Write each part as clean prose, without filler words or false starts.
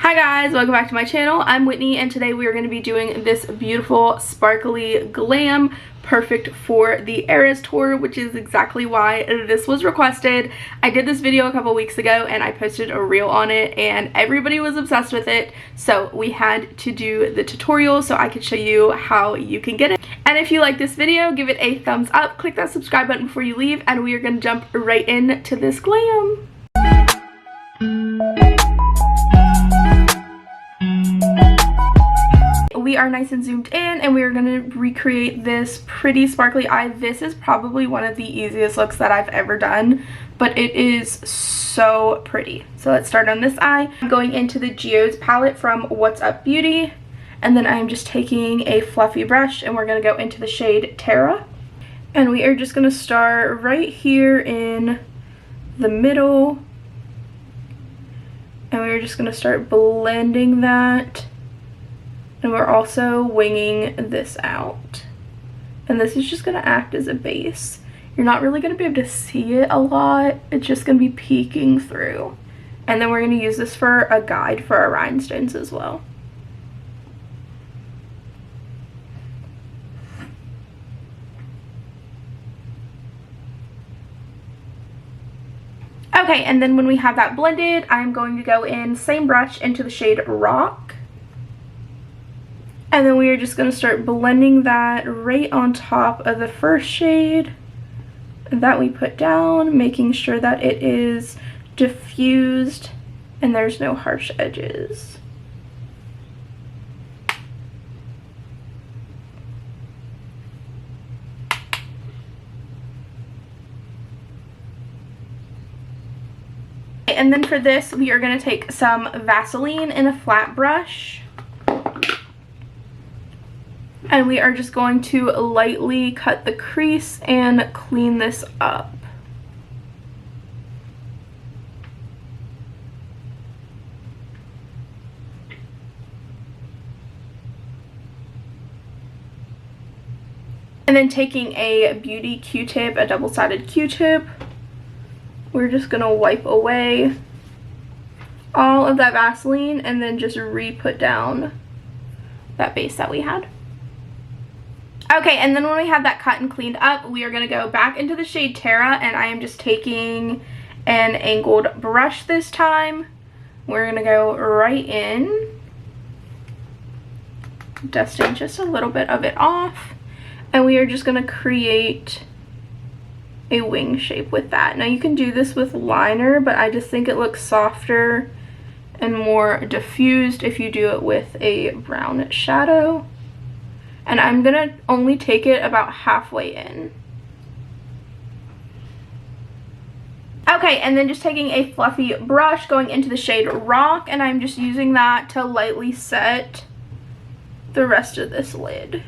Hi guys, welcome back to my channel. I'm Whitney and today we are going to be doing this beautiful sparkly glam perfect for the Eras tour, which is exactly why this was requested. I did this video a couple weeks ago and I posted a reel on it and everybody was obsessed with it, so we had to do the tutorial so I could show you how you can get it. And if you like this video, give it a thumbs up, click that subscribe button before you leave, and we are going to jump right into this glam. We are nice and zoomed in and we are going to recreate this pretty sparkly eye. This is probably one of the easiest looks that I've ever done, but it is so pretty. So let's start on this eye. I'm going into the Geodes palette from What's Up Beauty, and then I'm just taking a fluffy brush and we're going to go into the shade Terra. And we are just going to start right here in the middle, and we're just going to start blending that. And we're also winging this out. And this is just going to act as a base. You're not really going to be able to see it a lot. It's just going to be peeking through. And then we're going to use this for a guide for our rhinestones as well. Okay, and then when we have that blended, I'm going to go in, same brush, into the shade Rock. And then we are just going to start blending that right on top of the first shade that we put down, making sure that it is diffused and there's no harsh edges. And then for this, we are going to take some Vaseline in a flat brush. And we are just going to lightly cut the crease and clean this up. And then taking a beauty Q-tip, a double-sided Q-tip, we're just going to wipe away all of that Vaseline and then just re-put down that base that we had. Okay, and then when we have that cut and cleaned up, we are going to go back into the shade Terra, and I am just taking an angled brush this time. We're going to go right in, dusting just a little bit of it off, and we are just going to create a wing shape with that. Now you can do this with liner, but I just think it looks softer and more diffused if you do it with a brown shadow. And I'm gonna only take it about halfway in. Okay, and then just taking a fluffy brush, going into the shade Rock, and I'm just using that to lightly set the rest of this lid.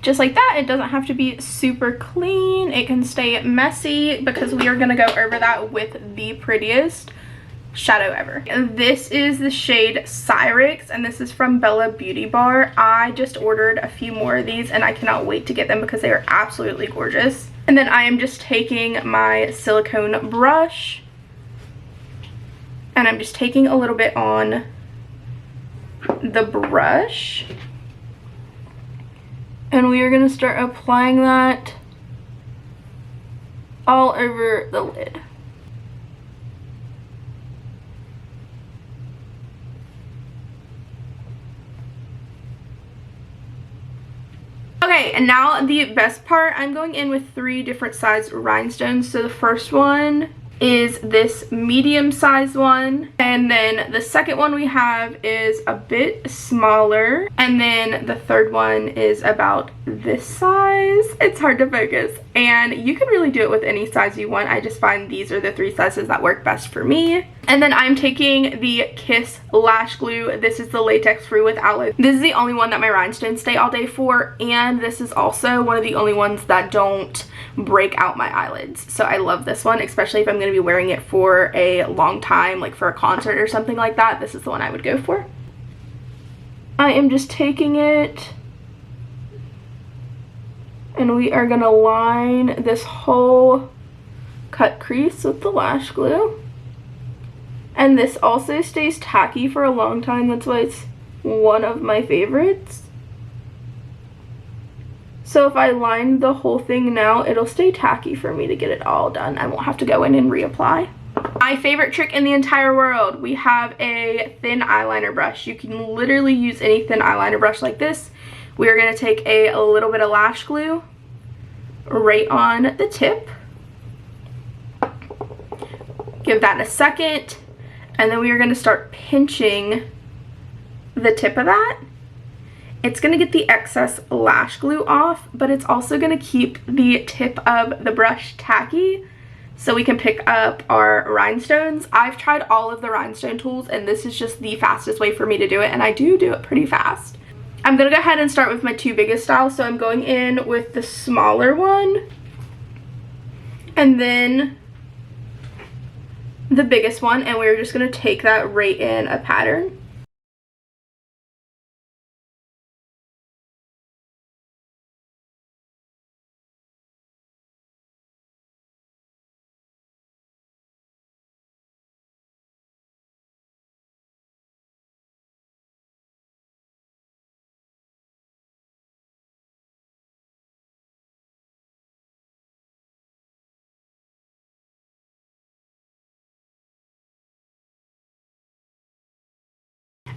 Just like that. It doesn't have to be super clean. It can stay messy because we are gonna go over that with the prettiest shadow ever. This is the shade Syrax, and this is from Bella Beauty Bar. I just ordered a few more of these and I cannot wait to get them because they are absolutely gorgeous. And then I am just taking my silicone brush and I'm just taking a little bit on the brush, and we are going to start applying that all over the lid. Okay, and now the best part, I'm going in with 3 different size rhinestones. So the first one is this medium sized one, and then the second one we have is a bit smaller, and then the third one is about this size. It's hard to focus, and you can really do it with any size you want. I just find these are the 3 sizes that work best for me. And then I'm taking the Kiss Lash Glue. This is the latex free with aloe. This is the only one that my rhinestones stay all day for, and this is also one of the only ones that don't break out my eyelids. So I love this one, especially if I'm going to be wearing it for a long time, like for a concert or something like that. This is the one I would go for. I am just taking it and we are going to line this whole cut crease with the lash glue. And this also stays tacky for a long time. That's why it's one of my favorites. So if I line the whole thing now, it'll stay tacky for me to get it all done. I won't have to go in and reapply. My favorite trick in the entire world, we have a thin eyeliner brush. You can literally use any thin eyeliner brush like this. We are going to take a little bit of lash glue right on the tip. Give that a second, and then we are going to start pinching the tip of that. It's going to get the excess lash glue off, but it's also going to keep the tip of the brush tacky so we can pick up our rhinestones. I've tried all of the rhinestone tools, and this is just the fastest way for me to do it, and I do it pretty fast. I'm going to go ahead and start with my two biggest styles. So I'm going in with the smaller one and then the biggest one, and we're just going to take that right in a pattern.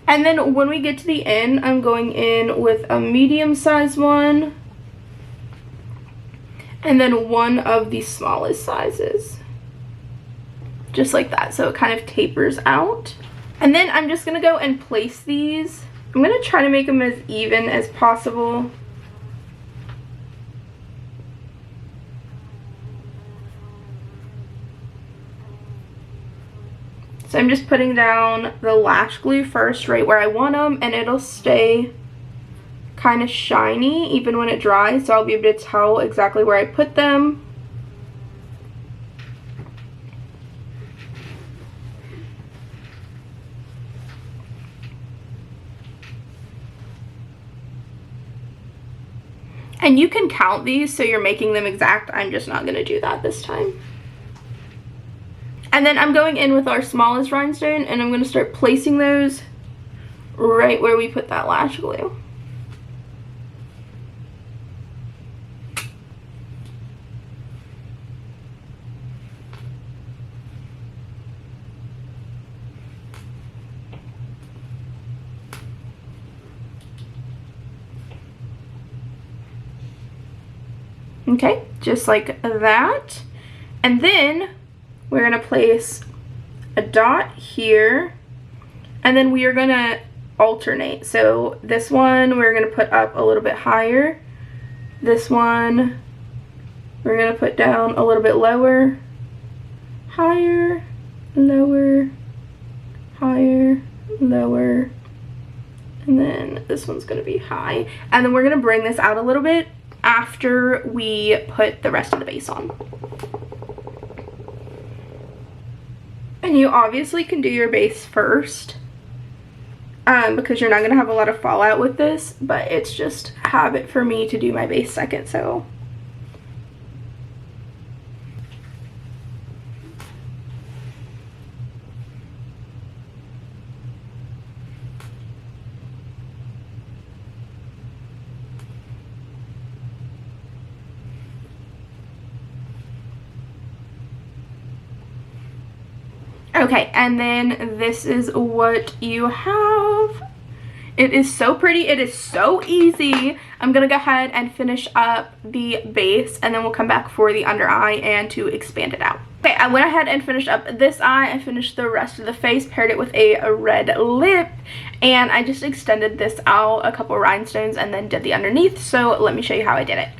And then when we get to the end, I'm going in with a medium size one and then one of the smallest sizes. Just like that, so it kind of tapers out. And then I'm just going to go and place these. I'm going to try to make them as even as possible. So I'm just putting down the lash glue first right where I want them, and it'll stay kind of shiny even when it dries, so I'll be able to tell exactly where I put them. And you can count these so you're making them exact. I'm just not going to do that this time. And then I'm going in with our smallest rhinestone, and I'm going to start placing those right where we put that lash glue. Okay, just like that. And then we're going to place a dot here, and then we are going to alternate. So this one we're going to put up a little bit higher. This one we're going to put down a little bit lower. Higher, lower, higher, lower. And then this one's going to be high. And then we're going to bring this out a little bit after we put the rest of the base on. And you obviously can do your base first because you're not going to have a lot of fallout with this, but it's just habit for me to do my base second. So okay, and then this is what you have. It is so pretty. It is so easy. I'm going to go ahead and finish up the base, and then we'll come back for the under eye and to expand it out. Okay, I went ahead and finished up this eye. I finished the rest of the face, paired it with a red lip, and I just extended this out a couple rhinestones and then did the underneath. So let me show you how I did it.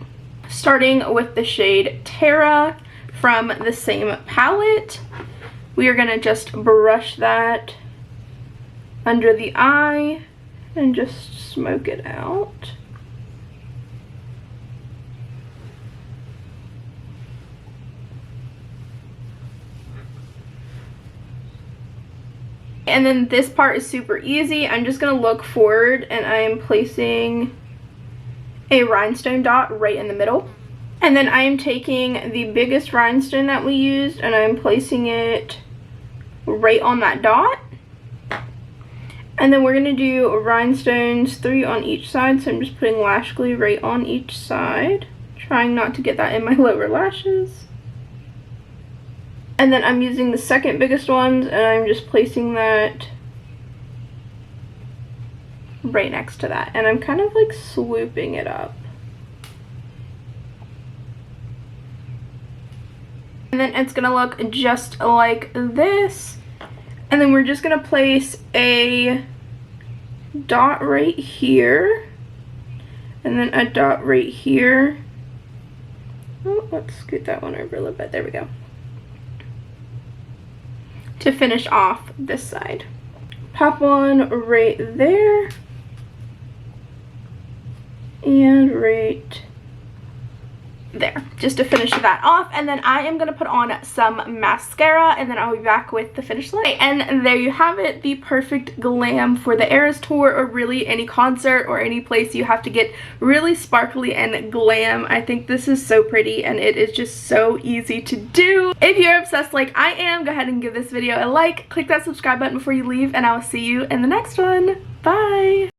Starting with the shade Terra from the same palette. We are going to just brush that under the eye and just smoke it out. And then this part is super easy. I'm just going to look forward, and I am placing a rhinestone dot right in the middle. And then I am taking the biggest rhinestone that we used and I'm placing it right on that dot. And then we're going to do rhinestones 3 on each side. So I'm just putting lash glue right on each side. Trying not to get that in my lower lashes. And then I'm using the second biggest ones and I'm just placing that right next to that. And I'm kind of like swooping it up. And then it's going to look just like this. And then we're just going to place a dot right here. And then a dot right here. Oh, let's scoot that one over a little bit. There we go. To finish off this side. Pop one right there. And right there, just to finish that off. And then I am going to put on some mascara and then I'll be back with the finished look. And there you have it, the perfect glam for the Eras tour, or really any concert or any place you have to get really sparkly and glam. I think this is so pretty and it is just so easy to do. If you're obsessed like I am, go ahead and give this video a like, click that subscribe button before you leave, and I will see you in the next one. Bye!